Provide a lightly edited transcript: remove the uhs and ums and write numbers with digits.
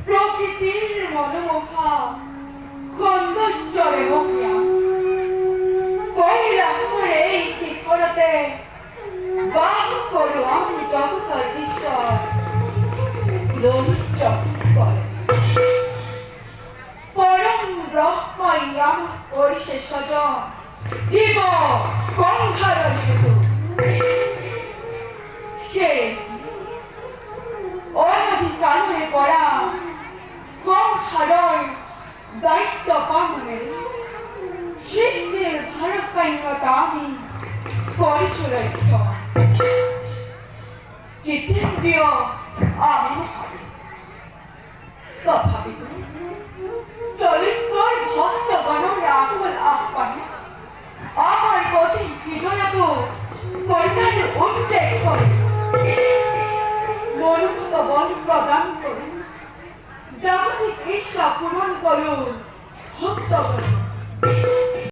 প্রকৃতির মনোমোহা সৌন্দর্যরে মহিয়া কহিলাম করে এই ঠিক করতে বাহ করো আমি যতকাল ঈশ্বর ললিত করে পরম ব্রহ্মই আমার পরিষে স্বজন জীব গঙ্গার হেতু সে অনধিকার হয়ে পড়া গঙ্গার দায়িত্ব পালনে সৃষ্টির ভারসাম্যতা আমি করেছিল জিতেন্দ্রীয় আমি তথাপি চরিত্র ভক্তগণ রাহুল আহ্বানে আমার প্রতি হৃদয়ত কল্যাণের উদ্বেগ করে মনোভূত বল প্রদান করে জাগতিক ইচ্ছা পূরণ করুন ভক্তগণ।